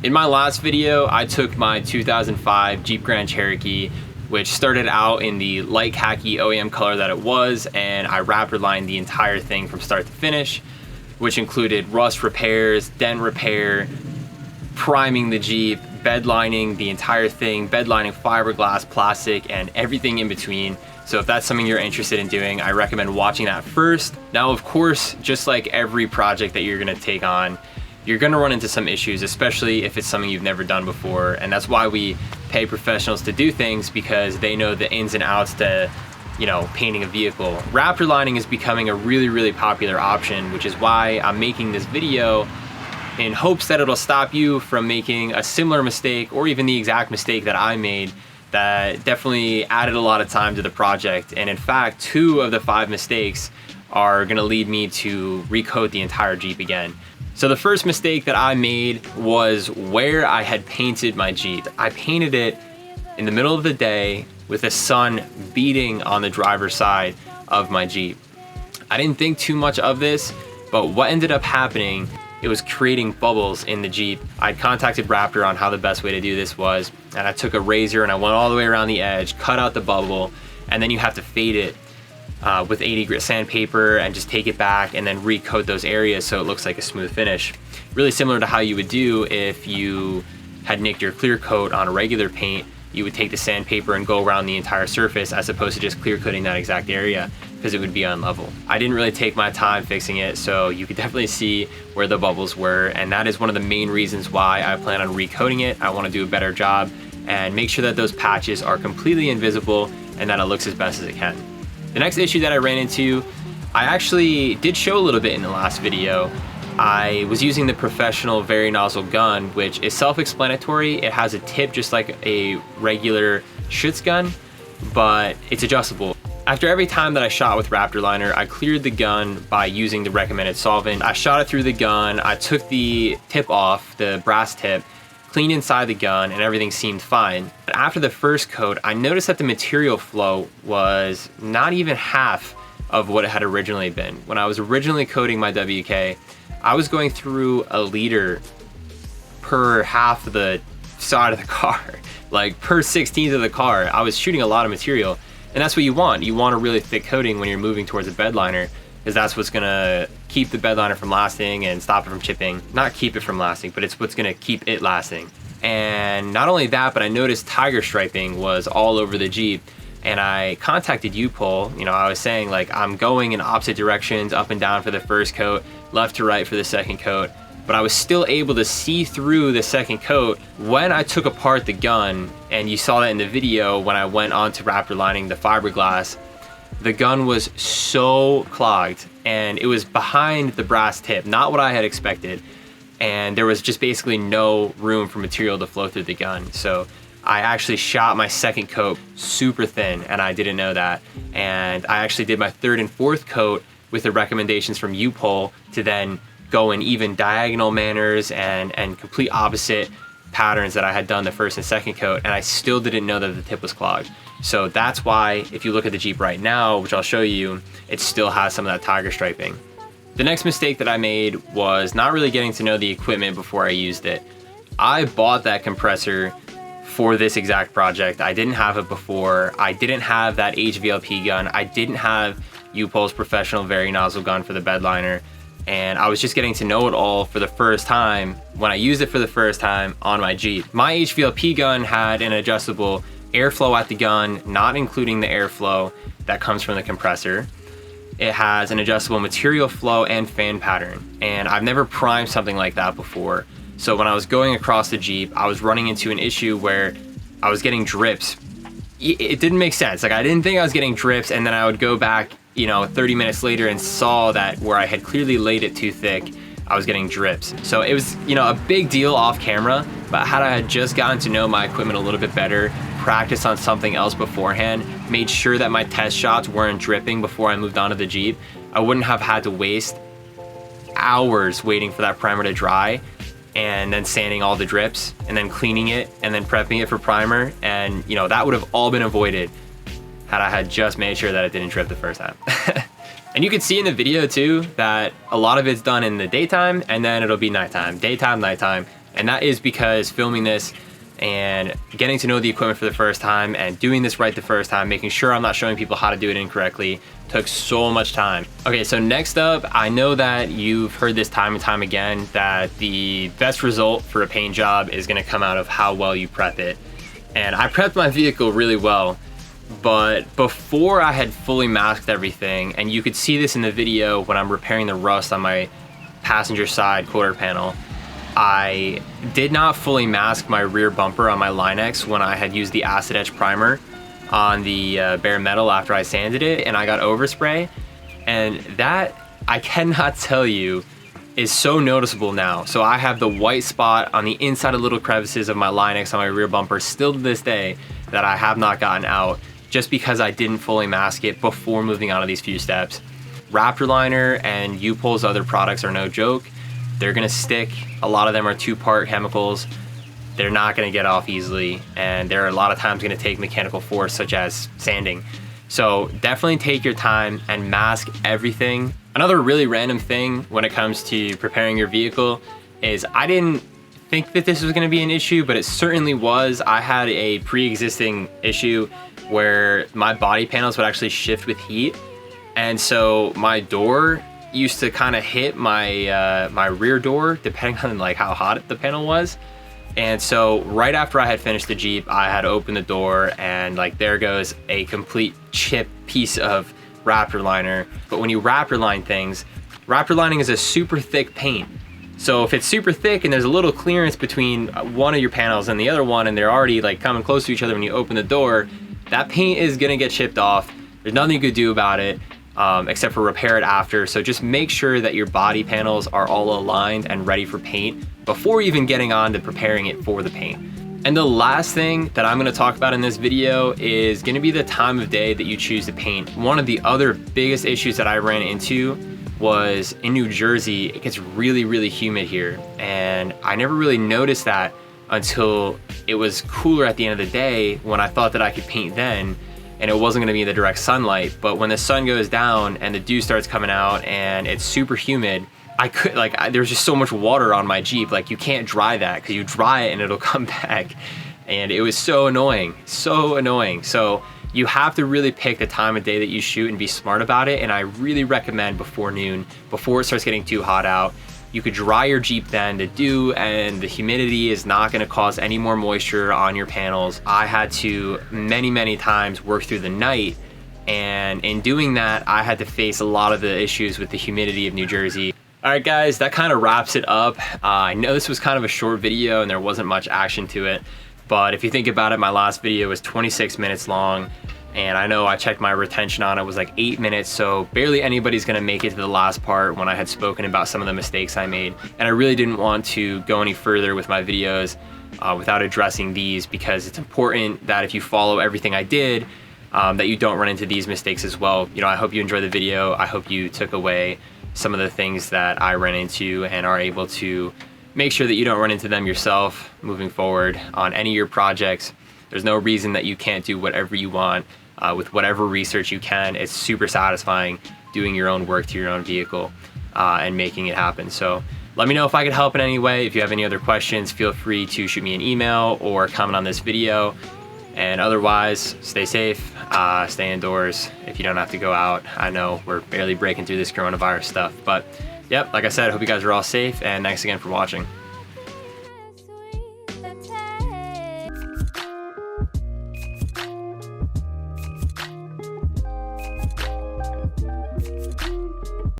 In my last video, I took my 2005 Jeep Grand Cherokee, which started out in the light khaki OEM color that it was, and I Raptor lined the entire thing from start to finish, which included rust repairs, dent repair, priming the Jeep, bed lining the entire thing, bed lining fiberglass, plastic, and everything in between. So if that's something you're interested in doing, I recommend watching that first. Now, of course, just like every project that you're gonna take on, you're gonna run into some issues, especially if it's something you've never done before. And that's why we pay professionals to do things, because they know the ins and outs to, painting a vehicle. Raptor lining is becoming a really, really popular option, which is why I'm making this video in hopes that it'll stop you from making a similar mistake or even the exact mistake that I made that definitely added a lot of time to the project. And in fact, 2 of the 5 mistakes are gonna lead me to recoat the entire Jeep again. So the first mistake that I made was where I had painted my Jeep. I painted it in the middle of the day with the sun beating on the driver's side of my Jeep. I didn't think too much of this, but what ended up happening, it was creating bubbles in the Jeep. I'd contacted Raptor on how the best way to do this was, and I took a razor and I went all the way around the edge, cut out the bubble, and then you have to fade it with 80 grit sandpaper and just take it back and then recoat those areas so it looks like a smooth finish. Really similar to how you would do if you had nicked your clear coat on a regular paint. You would take the sandpaper and go around the entire surface as opposed to just clear coating that exact area, because it would be unlevel. I didn't really take my time fixing it, so you could definitely see where the bubbles were, and that is one of the main reasons why I plan on recoating it. I want to do a better job and make sure that those patches are completely invisible and that it looks as best as it can. The next issue that I ran into, I actually did show a little bit in the last video. I was using the professional Very Nozzle gun, which is self-explanatory. It has a tip just like a regular Schutz gun, but it's adjustable. After every time that I shot with Raptor Liner, I cleared the gun by using the recommended solvent. I shot it through the gun, I took the tip off, the brass tip, cleaned inside the gun, and everything seemed fine. But after the first coat, I noticed that the material flow was not even half of what it had originally been. When I was originally coating my WK, I was going through a liter per half of the side of the car, like per 16th of the car. I was shooting a lot of material, and that's what you want. You want a really thick coating when you're moving towards a bed liner, because that's what's gonna keep the bed liner from lasting and stop it from chipping. Not keep it from lasting, but it's what's gonna keep it lasting. And not only that, but I noticed tiger striping was all over the Jeep. And I contacted U-Pole. I was saying, like, I'm going in opposite directions, up and down for the first coat, left to right for the second coat, but I was still able to see through the second coat when I took apart the gun. And you saw that in the video when I went on to Raptor lining the fiberglass. The gun was so clogged, and it was behind the brass tip, not what I had expected. And there was just basically no room for material to flow through the gun. So I actually shot my second coat super thin, and I didn't know that. And I actually did my third and fourth coat with the recommendations from U-Pole to then go in even diagonal manners and complete opposite patterns that I had done the first and second coat, and I still didn't know that the tip was clogged. So that's why, if you look at the Jeep right now, which I'll show you, it still has some of that tiger striping. The next mistake that I made was not really getting to know the equipment before I used it. I bought that compressor for this exact project. I didn't have it before. I didn't have that HVLP gun. I didn't have U-Pole's professional Very Nozzle gun for the bed liner. And I was just getting to know it all for the first time when I used it for the first time on my Jeep. My HVLP gun had an adjustable airflow at the gun, not including the airflow that comes from the compressor. It has an adjustable material flow and fan pattern. And I've never primed something like that before. So when I was going across the Jeep, I was running into an issue where I was getting drips. It didn't make sense. Like, I didn't think I was getting drips, and then I would go back, 30 minutes later and saw that where I had clearly laid it too thick, I was getting drips. So it was, a big deal off camera, but had I just gotten to know my equipment a little bit better, practiced on something else beforehand, made sure that my test shots weren't dripping before I moved on to the Jeep, I wouldn't have had to waste hours waiting for that primer to dry and then sanding all the drips and then cleaning it and then prepping it for primer. And that would have all been avoided had I had just made sure that it didn't drip the first time. And you can see in the video too that a lot of it's done in the daytime, and then it'll be nighttime, daytime, nighttime, And that is because filming this and getting to know the equipment for the first time and doing this right the first time, making sure I'm not showing people how to do it incorrectly, took so much time. Okay, so next up, I know that you've heard this time and time again that the best result for a paint job is gonna come out of how well you prep it. And I prepped my vehicle really well, but before I had fully masked everything, and you could see this in the video when I'm repairing the rust on my passenger side quarter panel, I did not fully mask my rear bumper on my Line-X when I had used the acid etch primer on the bare metal after I sanded it, and I got overspray. And that, I cannot tell you, is so noticeable now. So I have the white spot on the inside of little crevices of my Line-X on my rear bumper still to this day that I have not gotten out, just because I didn't fully mask it before moving on to these few steps. Raptor Liner and U-Pole's other products are no joke. They're gonna stick. A lot of them are 2-part chemicals. They're not gonna get off easily, and they're a lot of times gonna take mechanical force, such as sanding. So definitely take your time and mask everything. Another really random thing when it comes to preparing your vehicle is I didn't think that this was gonna be an issue, but it certainly was. I had a pre-existing issue where my body panels would actually shift with heat, and so my door used to kind of hit my my rear door depending on like how hot the panel was. And so right after I had finished the Jeep, I had opened the door, and like there goes a complete chip piece of Raptor liner. But when you Raptor line things, Raptor lining is a super thick paint. So if it's super thick and there's a little clearance between one of your panels and the other one, and they're already like coming close to each other when you open the door, that paint is gonna get chipped off. There's nothing you could do about it. Except for repair it after. So just make sure that your body panels are all aligned and ready for paint before even getting on to preparing it for the paint. And the last thing that I'm gonna talk about in this video is gonna be the time of day that you choose to paint. One of the other biggest issues that I ran into was in New Jersey, it gets really, really humid here. And I never really noticed that until it was cooler at the end of the day when I thought that I could paint then, and it wasn't gonna be in the direct sunlight. But when the sun goes down and the dew starts coming out and it's super humid, there's just so much water on my Jeep, like you can't dry that, because you dry it and it'll come back. And it was so annoying, so annoying. So you have to really pick the time of day that you shoot and be smart about it. And I really recommend before noon, before it starts getting too hot out. You could dry your Jeep then. The dew and the humidity is not gonna cause any more moisture on your panels. I had to many times work through the night, and in doing that, I had to face a lot of the issues with the humidity of New Jersey. All right guys, that kind of wraps it up. I know this was kind of a short video and there wasn't much action to it, but if you think about it, my last video was 26 minutes long. And I know I checked my retention on it, was like 8 minutes, so barely anybody's gonna make it to the last part when I had spoken about some of the mistakes I made. And I really didn't want to go any further with my videos without addressing these, because it's important that if you follow everything I did, that you don't run into these mistakes as well. You know, I hope you enjoyed the video. I hope you took away some of the things that I ran into and are able to make sure that you don't run into them yourself moving forward on any of your projects. There's no reason that you can't do whatever you want. With whatever research you can. It's super satisfying doing your own work to your own vehicle and making it happen. So let me know if I could help in any way. If you have any other questions, feel free to shoot me an email or comment on this video. And otherwise, stay safe, stay indoors if you don't have to go out. I know we're barely breaking through this coronavirus stuff, but yep, like I said, I hope you guys are all safe, and thanks again for watching.